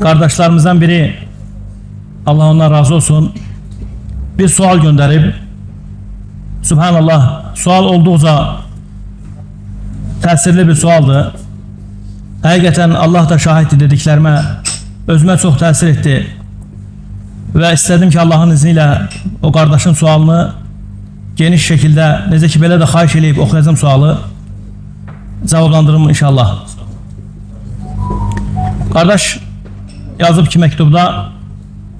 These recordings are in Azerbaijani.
kardeşlerimizden biri, Allah ondan razı olsun, bir sual gönderip, Subhanallah, sual oldukça təsirli bir sualdı. Həqiqətən Allah da şahiddir dediklərime, özüme çok təsir etti. Ve istedim ki Allah'ın izniyle o kardeşin sualını geniş şekilde, necə ki belə də xahiş edib oxuyacağım sualı, cevaplandırırım inşallah. Kardeş yazıb ki mektubda,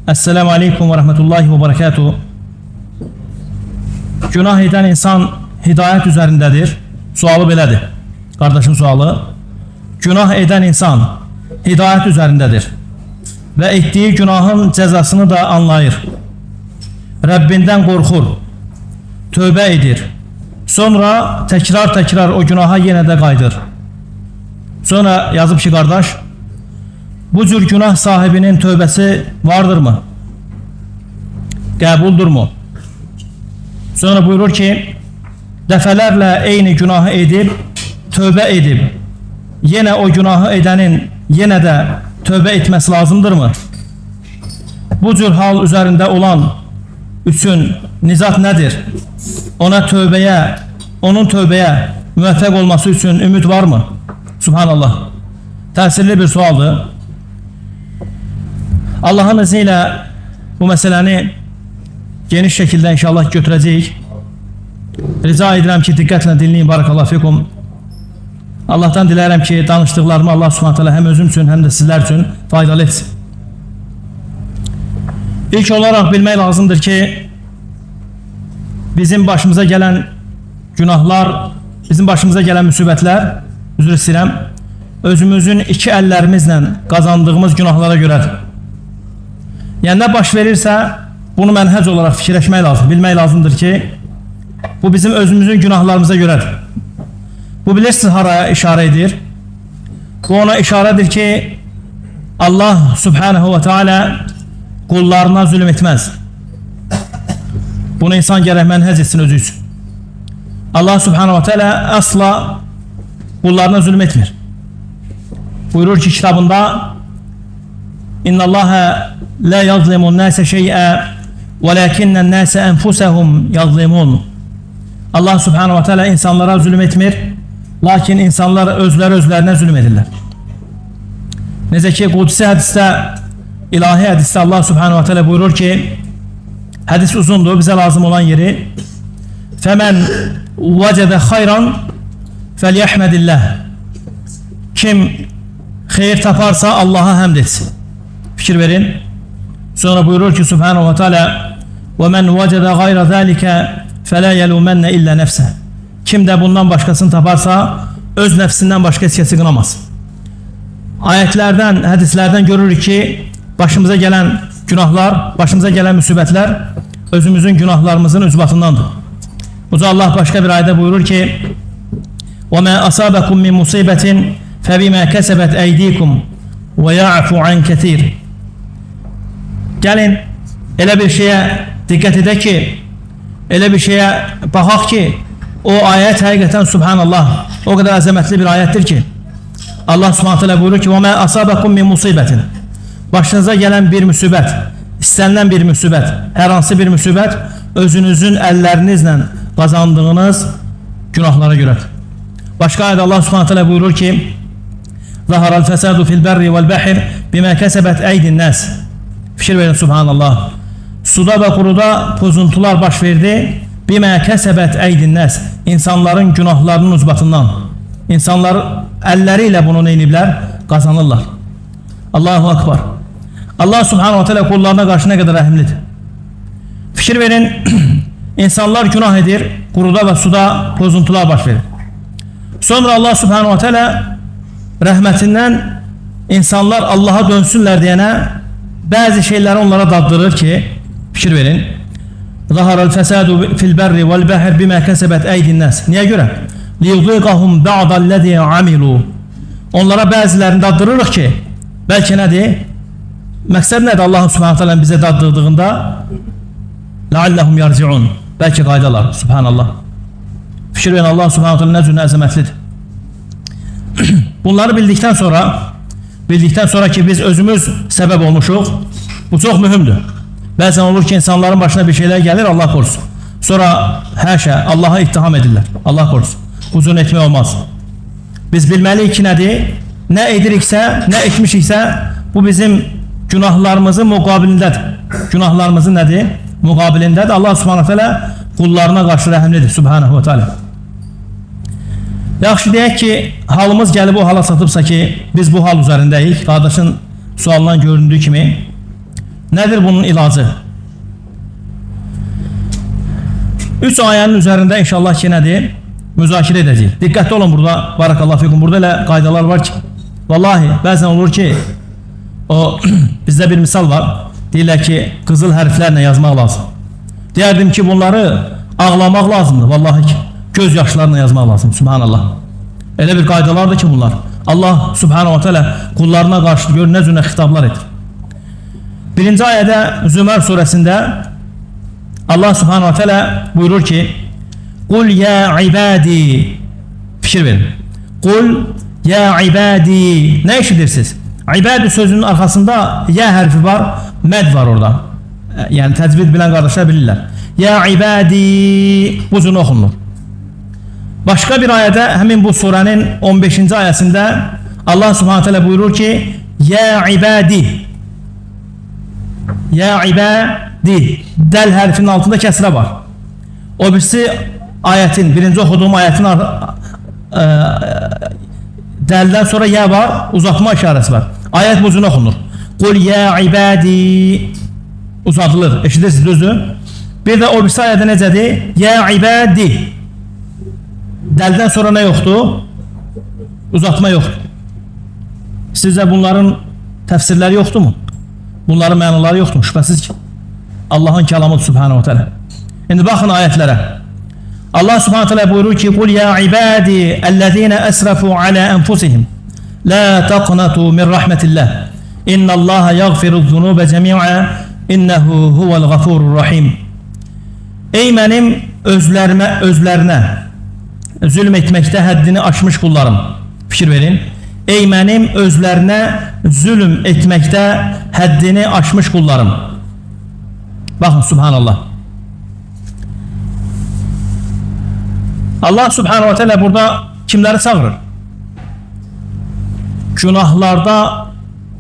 Esselamu Aleyküm ve Rahmetullahi ve Berekatuhu. Günah eden insan hidayet üzerindedir. Sualı belədir. Kardeşin sualı. Günah eden insan hidayet üzerindedir. Ve ettiği günahın cezasını da anlayır. Rabbinden korkur. Tövbe edir. Sonra tekrar o günaha yine de kaydır. Sonra yazıb ki kardeş, bu cür günah sahibinin tövbesi vardır mı? Qəbuldur mu? Sonra buyurur ki, dəfələrlə eyni günahı edip, tövbe edip, yine o günahı edenin yine de tövbe etmesi lazımdır mı? Bu cür hal üzerinde olan üçün nizat nedir? Onun tövbeye müvəffəq olması için ümid var mı? Subhanallah. Təsirli bir sualdır. Allah'ın izniyle bu meseleni geniş şekilde inşallah götürəcəyik. Rica edirəm ki diqqətlə dinləyin. Barakallahu fikum. Allah'tan dilerim ki danıştıklarımı Allah subhanahu teala hem özüm için hem de sizler için faydalı etsin. İlk olarak bilmək lazımdır ki bizim başımıza gelen günahlar, bizim başımıza gelen müsibətlər, üzr istəyirəm, özümüzün iki əllərimizlə kazandığımız günahlara görədir. Yani ne baş verirse bunu mənhəc olarak fikirləşmək lazım, bilmək lazımdır ki bu bizim özümüzün günahlarımıza görədir. Bu bilirsiniz haraya işare edir? Bu ona işaredir ki Allah Subhanahu ve Teala kullarına zulüm etmez. Bunu insan gerek menhec etsin özü için. Allah Subhanahu ve Teala asla kullarına zulüm etmir. Buyurur ki kitabında İnna Allaha la yazlimun nase şey'a velakinnen nase enfusahum yazlimun. Allah Subhanahu ve Teala insanlara zulüm etmir. Lakin insanlar özlerine zulüm edirlər. Necə ki Qudsi hadiste, ilahi hadiste Allah Subhanahu ve Teala buyurur ki, hadis uzundur, bize lazım olan yeri, فَمَنْ وَجَدَ خَيْرًا فَلْيَحْمَدِ اللّٰهِ. Kim hayır taparsa Allah'a hamd etsin. Fikir verin. Sonra buyurur ki Subhanahu ve Teala وَمَنْ وَجَدَ غَيْرَ ذَٰلِكَ فَلَا يَلُومَنَّ إِلَّا نَفْسَهِ. Kim de bundan başkasını taparsa öz nefsinden başka hiç kınamaz. Ayetlerden, hadislerden görürük ki başımıza gelen günahlar, başımıza gelen musibetler özümüzün günahlarımızın üzbatındandır. Uca Allah başka bir ayette buyurur ki وَمَا أَصَابَكُمْ مِنْ مُصِيبَةٍ فَبِمَا كَسَبَتْ اَيْد۪يكُمْ وَيَعْفُ عَنْ كَثِيرٍ. Gelin öyle bir şeye dikkat edek ki, öyle bir şeye bakak ki o ayet hakikaten Subhanallah o kadar azametli bir ayettir ki Allah Subhanahu Teala buyurur ki وَمَا أَصَابَكُمْ مِنْ مُصِيبَةٍ. Başınıza gelen bir musibet, istenilen bir musibet, her hansı bir musibet özünüzün ellerinizle kazandığınız günahlara göre. Başka ayet Allah Subhanahu Teala buyurur ki ظَهَرَ الْفَسَادُ فِي الْبَرِّ وَالْبَحْرِ بِمَا كَسَبَتْ اَيْدِ النَّاسِ. Fikir verin Subhanallah. Suda ve kuruda pozuntular baş verdi. Bime kesebet eydin nas. İnsanların günahlarının uzbatından. İnsanlar elleriyle bunu neyliblər? Kazanırlar. Allahu Akbar. Allah Subhanahu Teala kullarına karşı ne kadar rahimlidir. Fikir verin. İnsanlar günah edir. Kuruda ve suda pozuntular baş verir. Sonra Allah Subhanahu Teala rahmetinden insanlar Allah'a dönsünler diyene bazı şeyleri onlara daddırır ki fikir verin. ظَهَرَ الْفَسَادُ فِي الْبَرِّ وَالْبَحْرِ بِمَا كَسَبَتْ اَيْدِ النَّاسِ. Niye göre? لِيُضِيقَهُمْ بَعْضَ الَّذِي عَمِلُوا. Onlara bazılarını daddırırıq ki belki nedir? Məqsəd nədir Allah'ın Subhanahu Teala bize daddırdığında? لَعَلَّهُمْ يَرْجِعُونَ. Belki qaydalar. Subhanallah. Fikir verin Allah Subhanahu Teala ne cür əzəmətlidir. Bunları bildikten sonra bildikten sonra ki biz özümüz sebep olmuşuq. Bu çok mühümdür. Bəzən olur ki insanların başına bir şeyler gelir, Allah korusun. Sonra her şey Allah'a ittiham edirlər. Allah korusun. Huzun etmək olmaz. Biz bilməliyik ki nədir? Nə ediriksə, nə etmişiksə bu bizim günahlarımızın müqabilindədir. Günahlarımızın nədir? Müqabilindədir. Allah subhanahu teala kullarına qarşı rəhimlidir. Subhanahu wa ta'ala. Yaxşı deyək ki halımız gəlib o hala satıbsa ki biz bu hal üzərindəyik. Qardaşın sualından göründüyü kimi nedir bunun ilacı? 3 ayənin üzərində inşallah ki nədir? Müzakirə edəcəyik. Diqqətli olun burada. Barakallahu fikum. Burada elə qaydalar var ki vallahi bəzən olur ki o bizdə bir misal var. Deyirlər ki qızıl hərflərlə yazmaq lazım. Deyərdim ki bunları ağlamaq lazımdır. Vallahi ki göz yaşlarına yazmaq lazım. Subhanallah. Elə bir qaydalardır ki bunlar. Allah subhanahu wa ta'ala kullarına qarşı gör nə cürə xitablar edir. Birinci ayədə Zümər surəsində Allah subhanahu wa ta'ala buyurur ki Qul ya ibadi, fikir verin. Qul ya ibadi, ne eşidirsiniz? İbadi sözünün arkasında ya harfi var, med var orada. Yani tecvid bilen kardeşler bilirler. Ya ibadi, bu cür okunur. Başka bir ayette hemen bu surenin 15. ayetinde Allah subhanahu teala buyurur ki ya ibadi, ya ibadi, del harfinin altında kesre var. O birisi ayetin, birinci okuduğum ayetin delden sonra ya var, uzatma işaresi var. Ayet bu cür okunur. Kul ya ibadi, uzatılır. Eşidirsiniz düzdür. Bir de o birisi ayette necədir? Ya ibadi. Delden sonra ne yoktu? Uzatma yoktu. Sizce bunların tefsirleri yoktu mu? Bunların mənaları yoktu mu? Şüphesiz ki. Allah'ın kelamı subhanahu wa ta'ala. Şimdi bakın ayetlere. Allah subhanahu wa ta'ala buyurur ki: "Kul ya ibadi ellezine esrafu ala enfusihim la taqnatu min rahmetillah. İnnallaha yaghfiru'z-zunuba cemi'a innehu huvel gafurur rahim." Ey benim özlerine zulm etmekte haddini aşmış kullarım. Fikir verin. Ey benim özlerine zulm etmekte haddini aşmış kullarım. Bakın subhanallah. Allah subhanahu wa ta'ala burada kimleri çağırır? Günahlarda,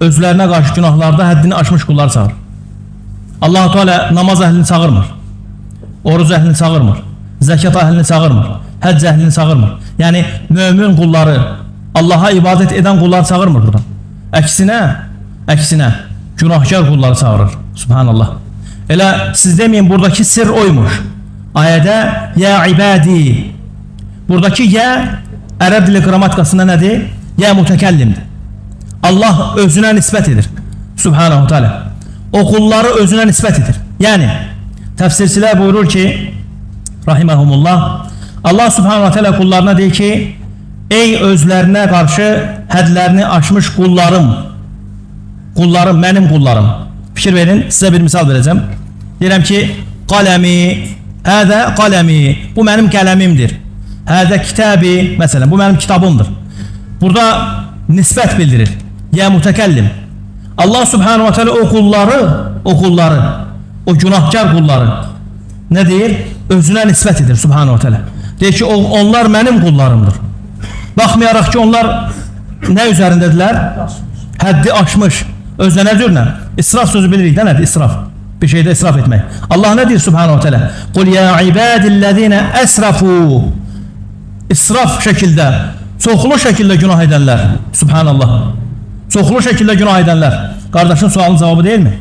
özlerine karşı günahlarda haddini aşmış kullar çağırır. Allah-u Teala namaz əhlini çağırmır. Oruç əhlini çağırmır. Zekat əhlini çağırmır. Həcc əhlini çağırmır. Yani mümin kulları, Allah'a ibadet eden kullar çağırmır buradan. Əksinə günahkar kulları çağırır. Subhanallah. Elə siz demeyin buradaki sır oymuş. Ayədə ya ibadi. Buradaki ya Ərəb dili qrammatikasında nədir? Ya mütəkəllimdir. Allah özünə nisbət edir. Subhanahu teala. O kulları özünə nisbət edir. Yani tefsirçiler buyurur ki rahimehumullah, Allah subhanahu teala kullarına deyir ki ey özlerine karşı hədlərini aşmış kullarım. Kullarım, benim kullarım. Fikir verin, size bir misal vereceğim. Deyirəm ki qalemi, hədə qalemi, bu benim qələmimdir. Hədə kitabi, mesela bu benim kitabımdır. Burada nisbət bildirir. Ya mütəkəllim. Allah subhanahu wa ta'ala o kulları, o günahkar kulları ne deyir? Özüne nisbət edir subhanahu wa ta'ala. Deyir ki onlar benim kullarımdır. Baxmayaraq ki onlar ne üzerindediler? Həddi aşmış. Özünə nə deyir? İsraf sözü bilirik də nədir? İsraf. Bir şeyde israf etmek. Allah ne diyor subhanahu wa ta'ala? Kul ya ibadillezine esrafu. İsraf şekilde, çoxlu şekilde günah edenler. Subhanallah. Çoxlu şekilde günah edenler. Kardeşin sualının cevabı değil mi?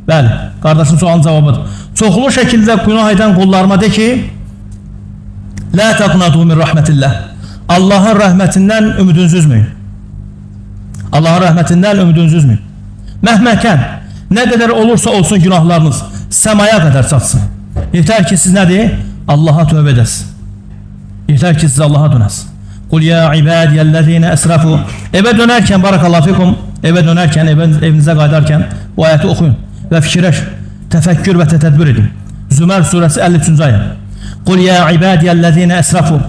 Bəli. Kardeşin sualının cevabıdır. Çoxlu şekilde günah eden kullarıma de ki la taqnatu min rahmetillah. Allah'ın rahmetinden ümidiniz üzmeyin. Allah'ın rahmetinden ümidiniz üzmeyin. Məhməkən, ne kadar olursa olsun günahlarınız semaya kadar çatsın. Yeter ki siz nedir? Allah'a tövbe edəsiniz. Yeter ki siz Allah'a dönəsiniz. Kul ya ibadiyellezine esrafu. Eve dönerken barakallahu fikum, eve dönerken, evinize qaydarken bu ayeti okuyun ve fikirleş, tefekkür ve tetedbir edin. Zümer suresi 53. ayet. Kul ya ibadiyellezine esrafu.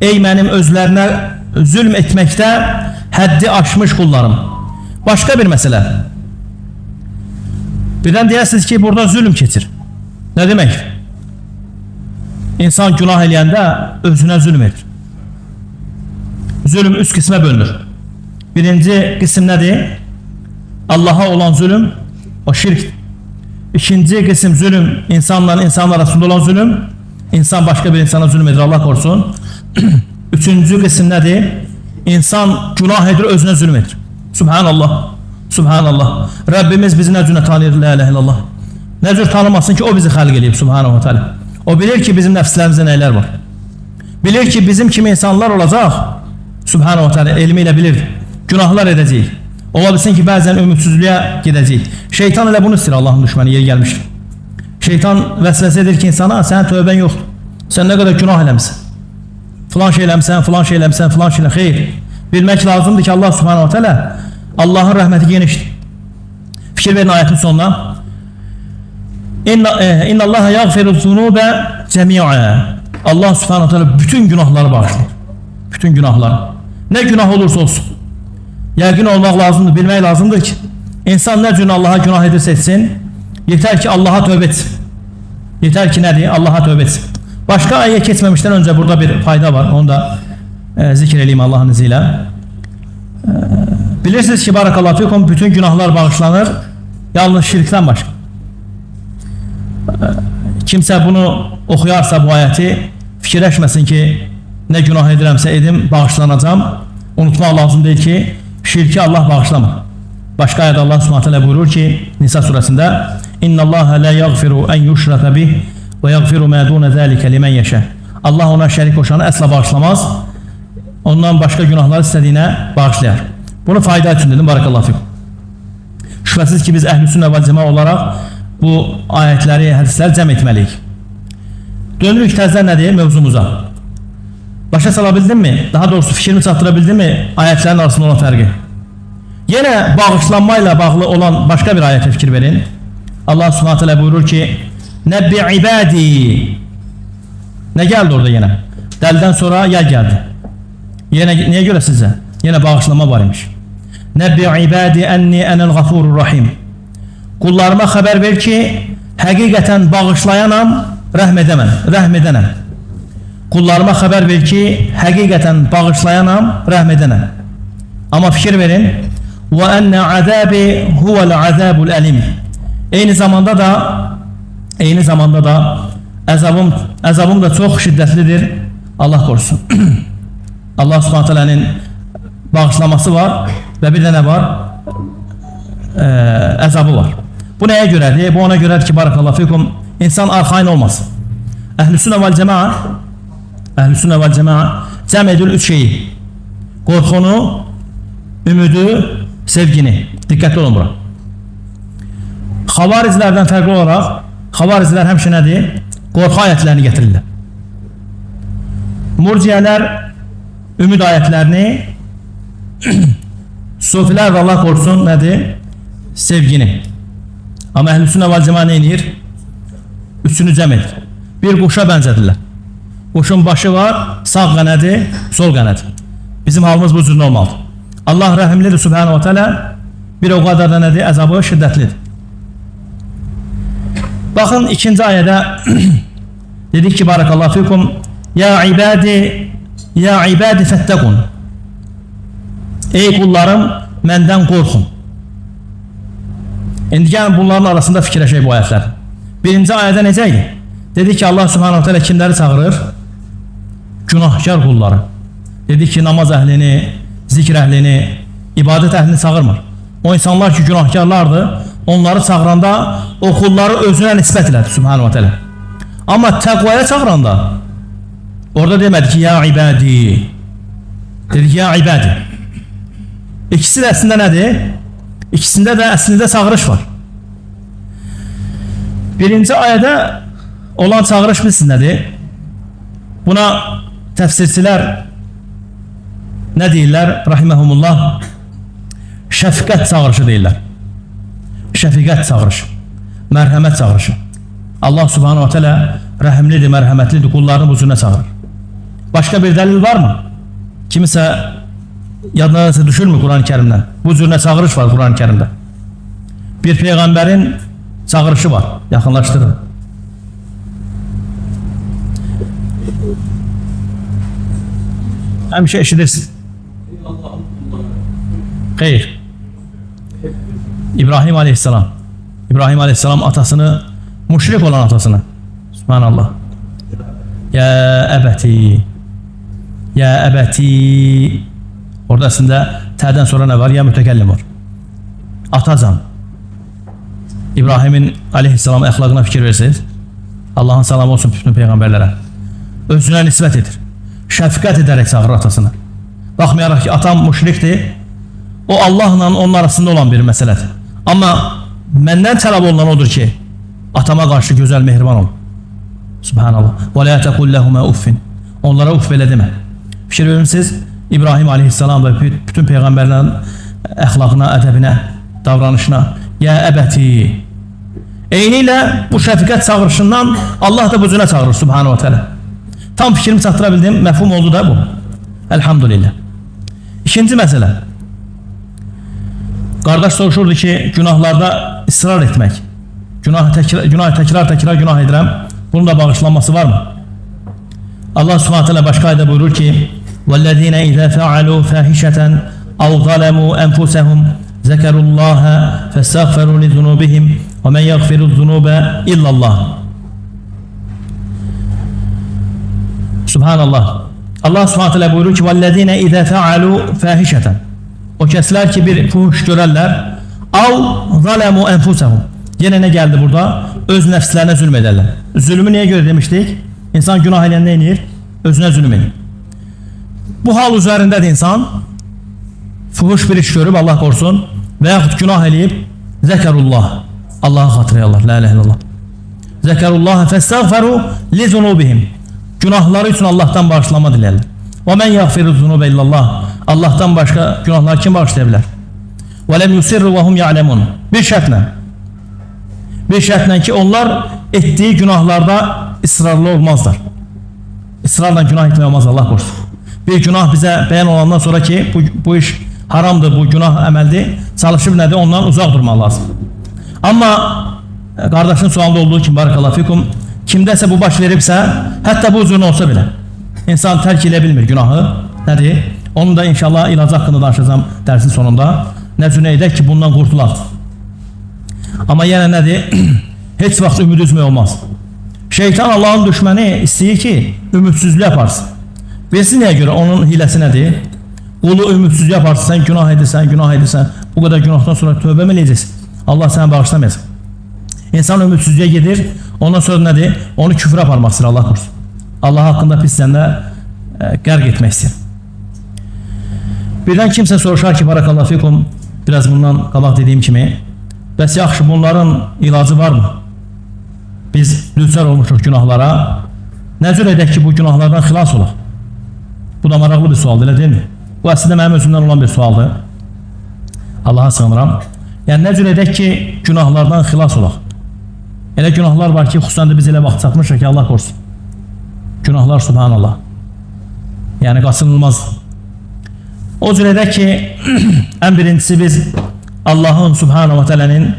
Ey benim özlerine zulm etmekte haddi aşmış kullarım. Başka bir mesele. Birden deyirsiniz ki burada zulüm keçir. Ne demek? İnsan günah eləyəndə özünə zulüm edir. Zulüm üç qismə bölünür. Birinci qism nədir? Allah'a olan zulüm, o şirk. İkinci kısım zulüm, insanla insan arasında olan zulüm. İnsan başka bir insana zulüm edir, Allah korusun. Üçüncü kısım nedir? İnsan günah edir, özüne zulüm edir. Subhanallah, Subhanallah. Rabbimiz bizi ne cürə tanıyır, la ilahe illallah. Ne cür tanımasın ki o bizi xalq eləyib, Subhanahu wa ta'ala. O bilir ki bizim nəfslərimizdə neylər var. Bilir ki bizim kimi insanlar olacaq, Subhanahu wa ta'ala elmiyle bilir. Günahlar edəcəyik. Ola bilsin ki bəzən ümidsizliğe gidəcəyik. Şeytan elə bunu istəyir, Allahın düşmanı yer gelmiştir. Şeytan vəsvəsə edir ki insana, sənin tövbən yoxdur. Sən nə qədər günah eləmişsən. Filan şey eləmişsən, filan şey eləmişsən, filan şey eləmişsən. Xeyr. Bilmək lazımdır ki Allah Subhanahu wa ta'ala Allah'ın rəhməti genişdir. Fikir verin ayetin sonuna. İnna Allaha yaghfiru zunube cemi'a. Allah Subhanahu wa ta'ala bütün günahları bağışlar. Bütün günahları. Ne günah olursa olsun. Yəqin olmaq lazımdır, bilmək lazımdır ki insan nə cür Allah'a günah edirsə etsin, yeter ki Allah'a tövbə etsin. Yeter ki nədir? Allah'a tövbə etsin. Başka ayəyə keçməmişdən öncə burada bir fayda var. Onu da zikr edeyim Allah'ın iziyle. Bilirsiniz ki barakallahu fikum bütün günahlar bağışlanır. Yalnız şirkten başka. Kimse bunu okuyarsa bu ayeti fikirləşməsin ki ne günah edirəmsə edim bağışlanacağım. Unutmaq lazım değil ki şirki Allah bağışlamır. Başka ayette Allah Subhanahu wa ta'ala buyurur ki Nisa suresinde İnna Allah la yaghfiru en yushraka bih ve yaghfiru ma dun zalika limen yasha. Allah ona şerik koşanı asla bağışlamaz. Ondan başka günahları istediğine bağışlayar. Bunu fayda için dedim barakallahu fikum. Şüphesiz ki biz ehl-i sünnet ve cemaat olarak bu ayetleri, hadisleri cem etmeliyiz. Dönürük tezden nedir mevzumuza? Başa salabildin mi? Daha doğrusu fikrimi çatdırabildin mi ayetlerin arasında olan fərqi? Yine bağışlanmayla bağlı olan başka bir ayete fikir verin. Allah Subhanahu teala buyurur ki Nebbi ibadi. Ne geldi orada yine? Delden sonra yel geldi. Yine niye göre size? Yine bağışlama var imiş. Nebbi ibadi enni enel gafurur rahim. Kullarıma haber ver ki hakikaten bağışlayanam, rahmedenəm. Kullarıma haber ver ki hakikaten bağışlayanam, rahmedenəm. Ama fikir verin. Ve enne azabi huvel azabul elim. Aynı zamanda da azabım da çok şiddetlidir. Allah korusun. Allah Subhanahu teala'nın bağışlaması var ve bir de ne var? Azabı var. Bu neye göredir? Bu ona göredir ki barakallahu fikum insan arxain olmasın. Ehl-i sünnet vel cemaat cem edir üç şeyi. Korkunu, ümidi, sevgini. Dikkatli olun bura. Xavarizlərdən fərqli olarak xavarizlər həmişə nədir? Qorxu ayətlərini getirirlər. Murciyələr ümid ayətlərini Sufilər və Allah korusun nədir? Sevgini. Ama Əhl-i Sünnə vəl Cemaat nə edir? Üçünü cəm edir. Bir quşa bənzədirlər. Quşun başı var, sağ qənədi, sol qənədi. Bizim halımız bu cür olmalıdır. Allah rəhimlidir Subhanahu wa ta'ala. Bir o kadar da nədir? Əzabı şiddətlidir. Bakın ikinci ayədə dedik ki barakallahu fikum ya ibadi fettekun. Ey kullarım məndən qorxun. İndi gəlin bunların arasında fikirləşək bu ayətlər. Birinci ayədə necə idi? Dedi ki Allah Subhanahu teala kimləri çağırır? Günahkar kulları. Dedi ki namaz əhlini, zikr əhlini, ibadət əhlini çağırmır. O insanlar ki günahkarlardır. Onları çağıranda o kulları özünə nisbət elədi Subhanahu teala. Ama təqvaya çağıranda orada demədi ki ya ibadi. Dedi ki ya ibadi. İkisi de əslində nədir? İkisində də əslində çağırış var. Birinci ayədə olan çağırış bilsin nədir? Buna təfsirçilər nə deyirlər? Rahiməhumullah. Şəfqət çağırışı deyirlər. Şəfiqət çağırışı. Mərhəmət çağırışı. Allah Subhanahu wa ta'ala rəhimlidir, mərhəmətlidir, kullarını bu cürünə çağırır. Başka bir delil var mı? Kimisə Yadınıza düşürmü Kur'an-ı Kerim'den? Bu cür çağırış var Kur'an-ı Kerim'de. Bir peygamberin çağırışı var. Yakınlaştırın. Həmişə eşidirsin. Xeyr. İbrahim Aleyhisselam. İbrahim Aleyhisselam atasını, müşrik olan atasını. Subhanallah. Ya əbəti. Ya əbəti. Orada aslında t'den sonra ne var? Ya mütekellim var. Atacan. İbrahim'in Aleyhisselam əxlaqına fikir versiniz. Allah'ın salamı olsun bütün peygamberlere. Özüne nispət edir. Şəfqət edərək çağırır atasını. Baxmayaraq ki, atam müşrikdir. O Allahla onun arasında olan bir məsələdir. Amma məndən tələb olunan odur ki, atama karşı gözəl mehriban ol. Subhanallah. Və la təqul ləhumə uffin. Onlara uff belə demə. Fikir verirsiniz, İbrahim Aleyhisselam da bütün peygamberlerin əxlaqına, ədəbinə, davranışına ya əbəti. Eynilə bu şəfqət çağırışından Allah da bu cürə çağırır Subhanahu wa ta'ala. Tam fikrimi çatdıra bildim, məfhum oldu da bu. Elhamdülillah. İkinci məsələ. Qardaş soruşurdu ki, günahlarda ısrar etmək. Günah təkrar günah edirəm. Bunun da bağışlanması var mı? Allah Subhanahu wa ta'ala başqa ayda buyurur ki: وَالَّذِينَ إِذَا فَعَلُوا فَاحِشَةً أَوْ ظَلَمُوا أَنفُسَهُمْ ذَكَرُوا اللّٰهَ فَاسْتَغْفَرُوا لِذُنُوبِهِمْ وَمَنْ يَغْفِرُ الذُّنُوبَ إِلَّا اللّٰهِ. Subhanallah. Allah Subhanahu wa ta'ala buyurur ki: وَالَّذِينَ إِذَا فَعَلُوا فَاحِشَةً. O kesler ki bir fuhuş görerler. اَوْ ظَلَمُوا أَنفُسَهُمْ. Yine ne geldi burada? Öz nefslerine zulmederler. Zulmü niye göre demiştik? İnsan günah ile ne inir? Özüne zulüm inir. Bu hal üzerinde de insan fuhuş bir iş görüp Allah korusun veyahut günah eleyip zekerullah. Allah'ı hatırlayarlar. La ilahe illallah. Zekerullah festağferu li zunubihim. Günahları için Allah'tan bağışlama dilerler. Ve men yagfiru zunube illallah. Allah'tan başka günahlar kim bağışlayabilir? Ve lem yusirru ve hum ya'lemun. Bir şartla ki onlar ettiği günahlarda ısrarlı olmazlar. İsrarla günah etmeye olmaz Allah korusun. Bir günah bize beyan olandan sonra ki bu iş haramdır, bu günah emeldir. Çalışıp ne de ondan uzak durma lazım. Ama kardeşin sualda olduğu için barakallahu fikum, kimdese bu baş veripse hatta bu uzun olsa bile insan terk edebilmir günahı. Nedir? Onu da inşallah ilacı hakkında danışacağım dersin sonunda. Ne edək ki bundan kurtulaq. Ama yine nedir? Hiç vaxt ümid üzmək olmaz. Şeytan Allah'ın düşməni istəyir ki ümidsizlik yaparsın. Bilsin niye göre onun hilesi nedir? Kulu ümitsiz yaparsın, sen günah edirsən, bu kadar günahdan sonra tövbe mi edeceksin? Allah seni bağışlamayacak. İnsan ümitsizliğe gelir, ondan sonra nedir? Onu küfre aparmaq istəyir Allah korusun. Allah hakkında pislenle qərq etmək istəyir. Birden kimse soruşar ki barakallahu fikum, biraz bundan qabaq dediğim kimi, bəs yaxşı bunların ilacı var mı? Biz lütfər olmuşuq günahlara. Nə cür edək ki bu günahlardan xilas olaq? Bu da maraqlı bir sualdır, elə deyil mi? Bu aslında mənim özümdən olan bir sualdır. Allah'a sığınıram. Yəni nə cür edək ki günahlardan xilas olaq? Elə günahlar var ki, xüsusən də biz elə vaxt çatmışıq ki Allah korusun. Günahlar subhanallah. Yəni qaçınılmaz. O cür edək ki en birincisi biz Allah'ın subhanahu wa ta'ala'nın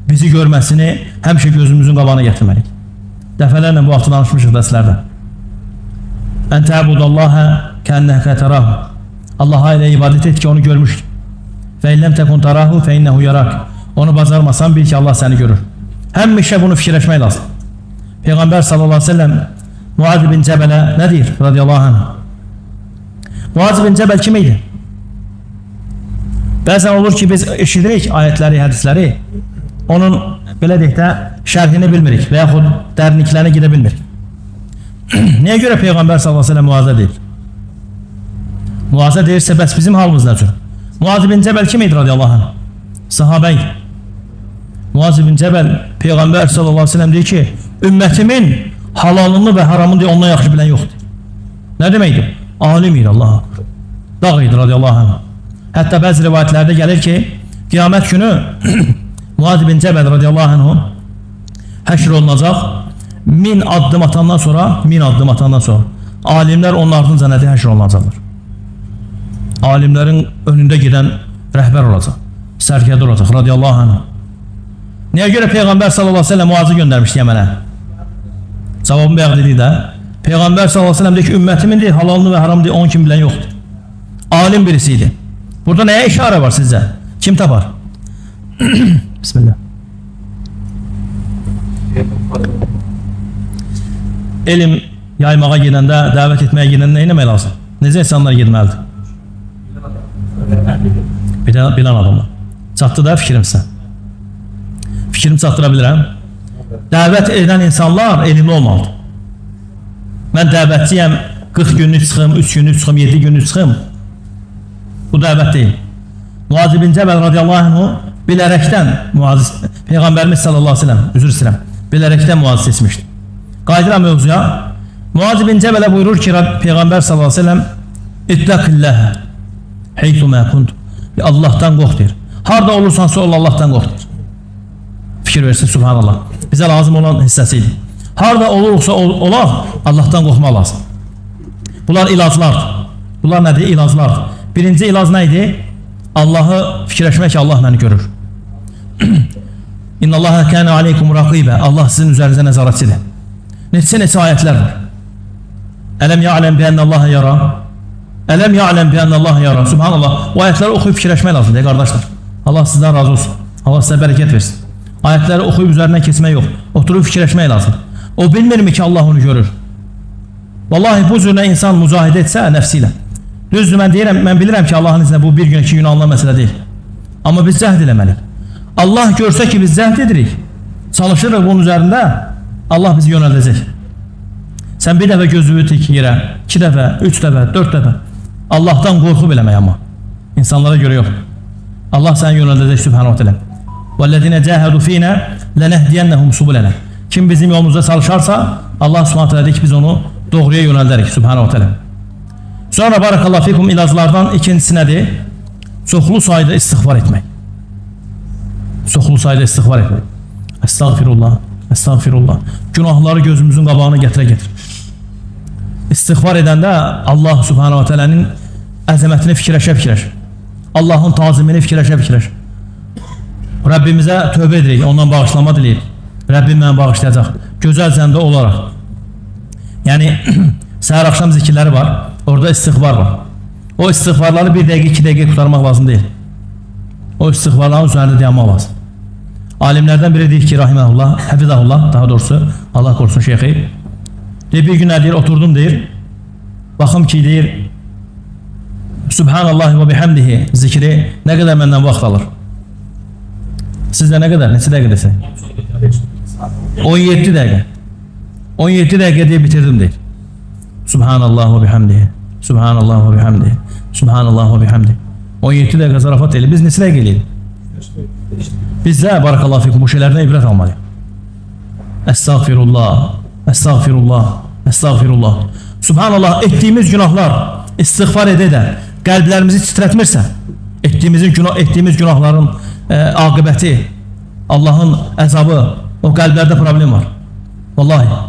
bizi görməsini həmişə gözümüzün qabağına getirməliyik. Dəfələrlə bu vaxtı danışmışıq dərslərdə. En ta'budallaha kenneke terahu. Allah'a ile ibadet et ki onu görmüş. Fe illem tekun terahu fe innehu yarak. Onu bacarmasan bil ki Allah seni görür. Həmişə bunu fikirləşmək lazım. Peygamber sallallahu aleyhi ve sellem Muaz bin Cebel'e ne deyir radıyallahu anh? Muaz bin Cebel kim idi? Bəzən olur ki biz eşidirik ayetləri, hədisləri, onun belə deyək də şərhini bilmirik və yaxud dərinliklərinə gedə bilmirik. Niyə görə Peyğəmbər sallallahu əleyhi və səlləm Muaz'a deyir? Muaz'a deyirsə bəs bizim halımız nədir? Muaz bin Cebel kim idi radiyallahu anh? Sahabə idi. Muaz bin Cebel Peyğəmbər sallallahu əleyhi və səlləm deyir ki, ümmətimin halalını və haramını deyə ondan yaxşı bilən yoxdur. Nə deməkdir? Alim idi Allah. Dağ idi radiyallahu anh. Hatta bəzi rivayətlərdə gəlir ki, qiyamət günü Muaz bin Cebel radiyallahu anh həşr olunacaq 1000 addım atandan sonra alimlər onun ardınca nədir həşr olunacaqlar. alimlərin önündə gedən rəhbər olacaq, sərkərdə olacaq, radiyallahu anh. Niyə görə Peyğəmbər sallallahu aleyhi ve sellem Muazı göndərmişdi Yəmənə? Cavabım bayaq dedik də, Peyğəmbər sallallahu aleyhi ve sellem deyir ki, ümmetimindir, halalını və haramdır, onun kim bilən yoxdur. Alim birisiydi. Burada nəyə işarə var sizcə? Kim tapar? Bismillah. Elm yaymağa gedəndə, dəvət etməyə gedəndə nə etmək lazım? Necə insanlar getməlidir? Bilən adamlar. Çatdı da fikrimsə. Fikrimi çatdıra bilirəm. Dəvət edən insanlar elmli olmalıdır. Mən dəvətçiyəm, 40 günlük çıxım, 3 günlük çıxım, 7 günlük çıxım. Bu dəvət deyil. Muaz ibn Cəbəl radiyallahu anhu bilərəkdən Peyğəmbərimiz sallallahu aleyhi ve sellem, üzr istəyirəm, bilərəkdən Muaz seçmişdi. Qaydıram mövzuya. Muaz ibn Cəbələ buyurur ki, Peyğəmbər sallallahu aleyhi ve sellem İttəqilləhə heytu mə kuntum. Allah'tan qorx deyir. Harda olursansa ol, Allah'tan qorx deyir. Fikir versin, subhanallah. Bizə lazım olan hissəsiydi. Harda olursa olaq, Allah'tan qorxmaq lazım. Bunlar ilaclardır. Bunlar nədir? İlaclardır. Birinci ilac nə idi? Allahı fikirləşmək ki, Allah məni görür. İnna Allaha kana aleykum raqibə. Allah sizin üzərinizə nəzarətçidir. Neçə ayətlər var. Ələm ya'lem bi enne Allaha yara. Ələm ya'lem bi enne Allaha yara. Subhanallah. O ayətləri oxuyub fikirləşmək lazımdır, qardaşlar. Allah sizdən razı olsun. Allah sizə bərəkət versin. Ayətləri oxuyub üzərindən keçmək yox. Oturub fikirləşmək lazım. O bilmirmi ki, Allah onu görür? Vallahi bu cürlə insan mücahidə etsə nəfsi ilə. Düzdür, mən deyirəm, mən bilirəm ki, Allahın izinə bu bir gün, 2 gün alınan məsələ deyil. Amma biz cəhd eləməliyik. Allah görsə ki, biz cəhd edirik, çalışırıq bunun üzərində, Allah bizi yönəldəcək. Sən bir dəfə gözünü tik yerə, 2 dəfə, 3 dəfə, 4 dəfə. Allah'tan qorxub eləmək amma. İnsanlara görə yox. Allah səni yönəldəcək Sübhanahu teala. وَالَّذِينَ جَاهَدُوا فِينَا لَنَهْدِيَنَّهُمْ سُبُلَنَا. Kim bizim yolumuzda çalışarsa, Allah Subhanahu teala deyir ki, biz onu doğruya yönəldərik Sübhanahu teala. Sonra barakallahu fikum ilaclardan ikincisi nədir? Çoxlu sayda istiğfar etmək. Çoxlu sayda istiğfar etmək. Estağfirullah, estağfirullah. Günahları gözümüzün qabağına gətirə-gətir. İstiğfar edəndə Allah Subhanahu teala'nın əzəmətini fikirləşə-fikirləş. Allahın tazimini fikirləşə-fikirləş. Rəbbimizə tövbə edirik, ondan bağışlama diləyir. Rəbbim məni bağışlayacaq. Gözəl zəndə olaraq. Yəni, səhər axşam zikirləri var, orada istiğfar var. O istiğfarları 1 dəqiqə, 2 dəqiqə qutarmaq lazım deyil. O istiğfarların üzərində dayanmaq lazım. Alimlərdən biri deyir ki, rahiməhullah, həfizəhullah, daha doğrusu, Allah korusun şeyxi. Bir gün nə deyir, oturdum deyir, baxım ki deyir, Subhanallah və bihamdihi zikri nə qədər məndən vaxt alır? Sizdə nə qədər? Neçə dəqiqə desək? 17 dəqiqə. 17 dəqiqə deyə bitirdim deyir. Subhanallah və bihamdihi. Subhanallah və bihamdihi. Subhanallah və bihamdihi. 17 dəqiqə zarafat deyil. Biz neçə dəqiqə eləyirik? Biz də barakallahu fikum bu şeylərdən ibrət almalıyıq. Estağfirullah. Estağfirullah. Estağfirullah. Subhanallah, etdiyimiz günahlar istiğfar edə qəlblərimizi titrətmirsə, etdiyimiz günahların aqibəti, Allahın əzabı, o qəlblərdə problem var. Vallahi,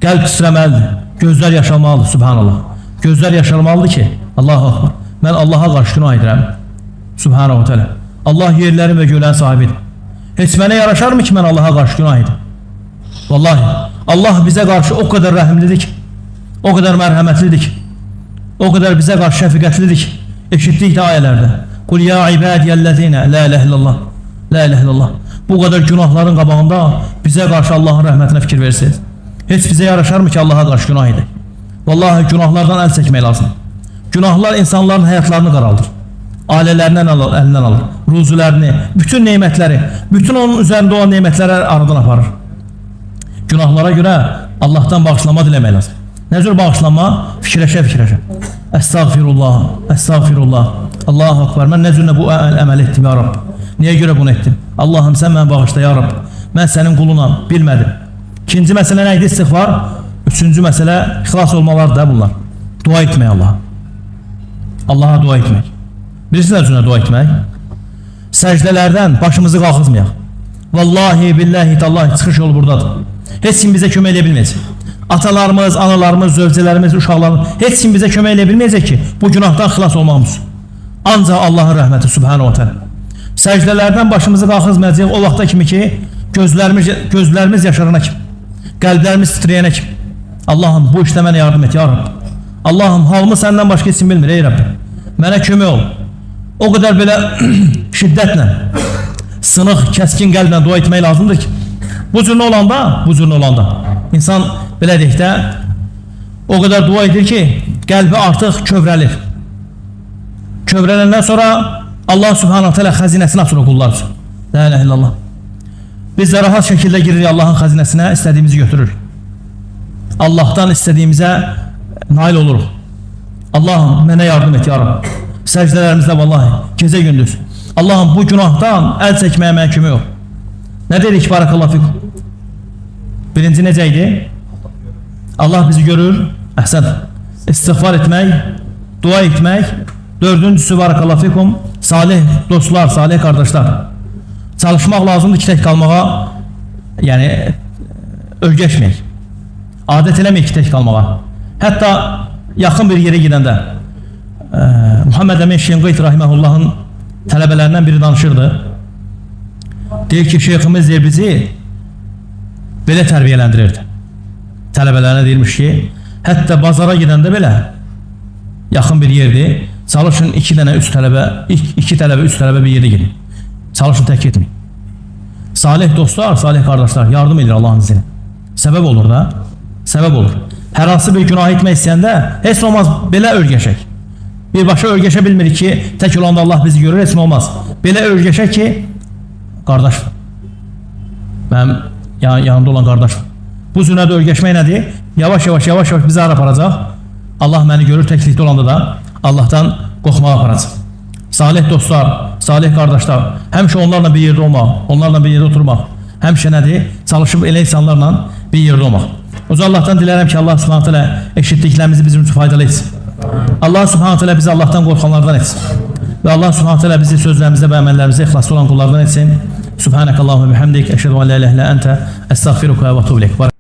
qəlb titrəməlidir, gözlər yaşalmalıdır, subhanallah. Gözlər yaşalmalıdır ki, Allahu akbar, mən Allaha qarşı günah edirəm, subhanahu teala. Allah yerlərin və göylərin sahibidir. Heç mənə yaraşarmı ki, mən Allaha qarşı günah edim? Vallahi, Allah bizə qarşı o qədər rəhimlidir ki, o qədər mərhəmətlidir ki, o qədər bizə qarşı şəfiqətlidir ki, eşitdik də ayələrdə. Qul ya ibadiyəllezine la ilahe illallah, la ilahe illallah. Bu qədər günahların qabağında bizə qarşı Allahın rəhmətinə fikir versiniz. Heç bizə yaraşarmı ki, Allaha qarşı günah edək? Vallahi günahlardan əl çəkmək lazım. Günahlar insanların həyatlarını qaraldır. Ailələrindən əlindən alır, ruzulərini, bütün neymətləri, bütün onun üzərində olan neymətləri aradan aparır. Günahlara görə Allah'tan bağışlama diləmək lazım. Nə cür bağışlama? Fikirləşə-fikirləşə. Estağfirullah, estağfirullah. Allahu akbar. Mən nə cür bu əməl etdim ya Rab? Niyə görə bunu etdim? Allah'ım sən məni bağışla ya Rab. Mən sənin qulunam, bilmədim. İkinci məsələ nə idi? İstiğfar. Üçüncü məsələ ixlas olmalar da bunlar. Dua etmək Allah'a. Allah'a dua etmək. Bilirsiniz nə dua etmək? Səcdələrdən başımızı qalxızmayaq. Vallahi, billahi, tallahi, çıxış yolu buradadır. Heç kim bizə kömək edə bilməyəcək. Atalarımız, analarımız, zövcələrimiz, uşaqlarımız heç kim bizə kömək edə bilməyəcək ki, bu günahdan xilas olmağımız. Ancaq Allahın rəhməti subhanahu wa ta'ala. Səcdələrdən başımızı qalxızmayacaq o vaxta kimi ki, gözlərimiz yaşarana kimi, qəlblərimiz titrəyənə kimi. Allahım, bu işdə mənə yardım et, ya Rabbi. Allahım, halımı səndən başqa heç kim bilmir, ey Rabbi. Mənə kömək ol. O qədər belə şiddətlə, sınıq, kəskin qəlblə dua etmək lazımdır ki, bu cür olanda, insan belə deyək də, o qədər dua edir ki, qəlbi artıq kövrəlir. Kövrələndən sonra Allah subhanahu teala xəzinəsini açır o qullar üçün. La ilahe illallah. Biz də rahat şəkildə giririk Allahın xəzinəsinə, istədiyimizi götürürük. Allah'tan istədiyimizə nail oluruq. Allahım, mənə yardım et, ya Rabbi. Səcdələrimizdə vallahi, gecə gündüz. Allahım, bu günahdan əl çəkməyə mənə kömək ol. Nə dedik, barakallahu fikum? Birinci necə idi? Allah bizi görür, əhsən. İstiğfar etmək, dua etmək. Dördüncüsü, barakallahu fikum, salih dostlar, salih kardeşler. Çalışmaq lazımdır ki, tək qalmağa, yəni ölgəşməyək. Adət eləməyək ki, tək qalmağa. Hətta yaxın bir yerə gedəndə Muhammed Əmin Şinqit rahiməhullahın tələbələrindən biri danışırdı. Deyir ki, şeyximiz deyir bizi belə tərbiyələndirirdi. Tələbələrinə deyirmiş ki, hətta bazara gedəndə belə yaxın bir yerdir. Çalışın iki tələbə, üç tələbə bir yerdə gedin. Çalışın tək etmeyin. Salih dostlar, salih kardeşler yardım edir Allah'ın izniyle. Səbəb olur da, səbəb olur. Hər hansı bir günah etmək istəyəndə heç olmaz belə örgəşək. Birbaşa örgəşə bilmirik ki, tək olanda Allah bizi görür, heç olmaz. Belə örgəşək ki, qardaşdır. Mənim yanımda olan qardaşdır. Bu zünədə örgəşmək nədir? Yavaş-yavaş bizi ara aparacaq. Allah məni görür təklikdə olanda da Allah'tan qorxmağa aparacaq. Salih dostlar, salih kardeşler, həmişə onlarla bir yerdə olmaq, onlarla bir yerdə oturmaq, həmişə nədir? Çalışıb elə insanlarla bir yerdə olmaq. O zaman Allah'tan dilərəm ki, Allah subhanahu teala eşitdiklərimizi bizim üçün faydalı etsin. Allah subhanahu teala bizi Allah'tan qorxanlardan etsin. Ve Allah subhanahu teala bizi sözlərimizdə və əməllərimizdə ixlaslı olan qullardan etsin. Subhanakallahumma bihamdik, eşhedü en la ilahe illa ente, estağfiruka ve etûbü ileyk.